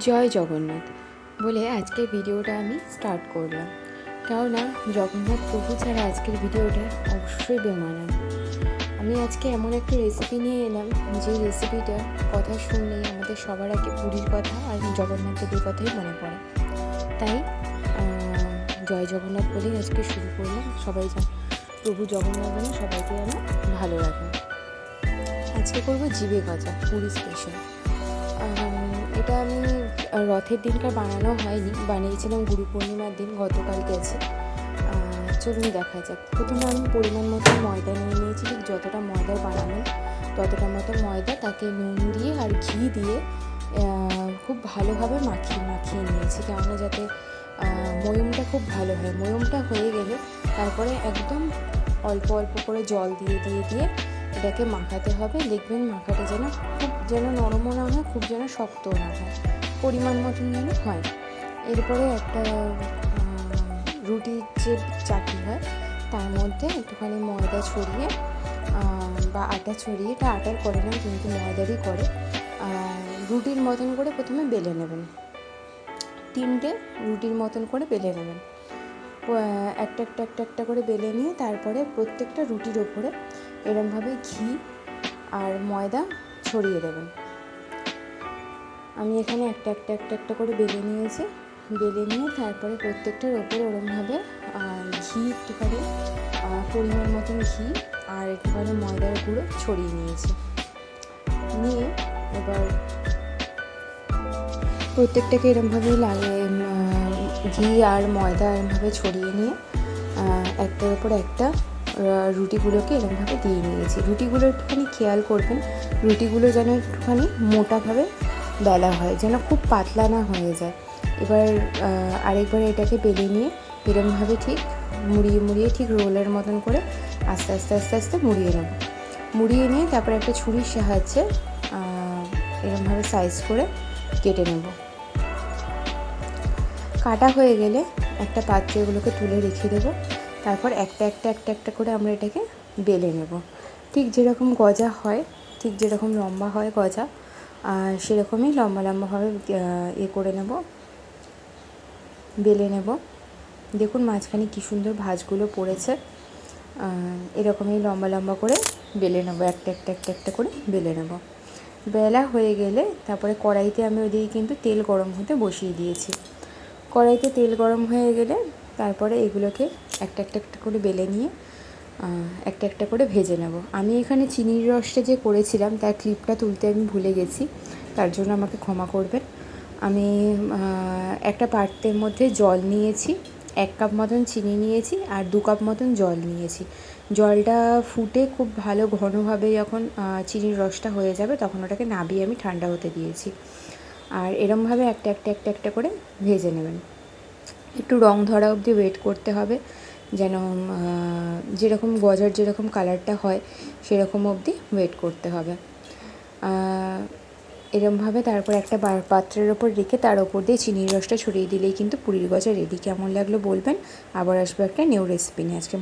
জয় জগন্নাথ বলে আজকের ভিডিওটা আমি স্টার্ট করলাম। কেননা জগন্নাথ প্রভু ছাড়া আজকের ভিডিওটা অবশ্যই বেমানান। আমি আজকে এমন একটা রেসিপি নিয়ে এলাম যে রেসিপিটার কথা শুনলেই আমাদের সবার আগে পুরীর কথা আর জগন্নাথ দেবের কথাই মনে পড়ে। তাই জয় জগন্নাথ বলেই আজকে শুরু করলাম। সবাই প্রভু জগন্নাথ যেন সবাইকে যেন ভালো রাখেন। আজকে করবো জিভে গজা, পুরী স্পেশাল। এটা আমি রথের দিনকার বানানো হয়নি, বানিয়েছিলাম গুরু পূর্ণিমার দিন, গতকাল গেছে। চলুন দেখা যাক। প্রথমে আমি পরিমাণ মতো ময়দা নিয়ে নিয়েছি, ঠিক যতটা ময়দা বানানো ততটা মতো ময়দা, তাকে নুন দিয়ে আর ঘি দিয়ে খুব ভালোভাবে মাখিয়ে নিয়েছি, কেননা যাতে ময়মটা খুব ভালো হয়। ময়মটা হয়ে গেলে তারপরে একদম অল্প অল্প করে জল দিয়ে এটাকে মাখাতে হবে। দেখবেন মাখাটা যেন নরমও না হয়, খুব যেন শক্তও না হয়, পরিমাণ মতন যেন হয়। এরপরে একটা রুটির যে চাকি হয় তার মধ্যে একটুখানি ময়দা ছড়িয়ে বা আটা ছড়িয়ে, এটা আটার করে না কিন্তু ময়দারই করে, রুটির মতন করে প্রথমে বেলে নেবেন। 3টে রুটির মতন করে বেলে নেবেন। একটা করে বেলে নিয়ে তারপরে প্রত্যেকটা রুটির ওপরে এরমভাবে ঘি আর ময়দা ছড়িয়ে দেবেন। আমি এখানে একটা করে বেলে নিয়েছি। বেলে নিয়ে তারপরে প্রত্যেকটার ওপরে ওরমভাবে ঘি, একটুখানি পরিমাণ মতন ঘি আর একটুখানি ময়দার গুঁড়ো ছড়িয়ে নিয়েছি। নিয়ে এবার প্রত্যেকটাকে এরমভাবে ঘি আর ময়দা এরমভাবে ছড়িয়ে নিয়ে একটার ওপর একটা রুটিগুলোকে এরমভাবে দিয়ে নিয়েছি। রুটিগুলো একটুখানি খেয়াল করবেন, রুটিগুলো যেন একটুখানি মোটাভাবে বেলা হয়, যেন খুব পাতলা না হয়ে যায়। এবার আরেকবার এটাকে বেলে নিয়ে এরমভাবে ঠিক মুড়িয়ে ঠিক রোলের মতন করে আস্তে মুড়িয়ে নিয়ে তারপরে একটা ছুরির সাহায্যে এরমভাবে সাইজ করে কেটে নেব। কাটা হয়ে গেলে একটা পাত্রে এগুলোকে তুলে রেখে দেবো। তারপর একটা করে আমরা এটাকে বেলে নেব। ঠিক যেরকম গজা হয়, ঠিক যেরকম লম্বা হয় গজা, সেরকমই লম্বাভাবে করে নেব, বেলে নেব। দেখুন মাঝখানে কী সুন্দর ভাঁজগুলো পড়েছে। এরকমই লম্বা করে বেলে নেব, একটা করে বেলে নেব। বেলা হয়ে গেলে তারপরে কড়াইতে আমি ওইদিকে কিন্তু তেল গরম হতে বসিয়ে দিয়েছি। কড়াইতে তেল গরম হয়ে গেলে তারপরে এগুলোকে একটা করে বেলে নিয়ে একটা করে ভেজে নেব। আমি এখানে চিনির রসটা যে করেছিলাম তার ক্লিপটা তুলতে আমি ভুলে গেছি, তার জন্য আমাকে ক্ষমা করবেন। আমি একটা পাত্রের মধ্যে জল নিয়েছি, 1 কাপ মতন চিনি নিয়েছি আর 2 কাপ মতন জল নিয়েছি। জলটা ফুটে খুব ভালো ঘনভাবে যখন চিনির রসটা হয়ে যাবে তখন ওটাকে নাবিয়ে আমি ঠান্ডা হতে দিয়েছি। আর এরমভাবে একটা করে ভেজে নেবেন। একটু রং ধরা অবধি ওয়েট করতে হবে, যেন যেরকম গজার যেরকম কালারটা হয় সেরকম অবধি ওয়েট করতে হবে। এরমভাবে তারপর একটা পাত্রের ওপর রেখে তার ওপর দিয়ে চিনির রসটা ছড়িয়ে দিলেই কিন্তু পুরীর গজা রেডি। কেমন লাগলো বলবেন। আবার আসবো একটা নিউ রেসিপি নিয়ে। আজকে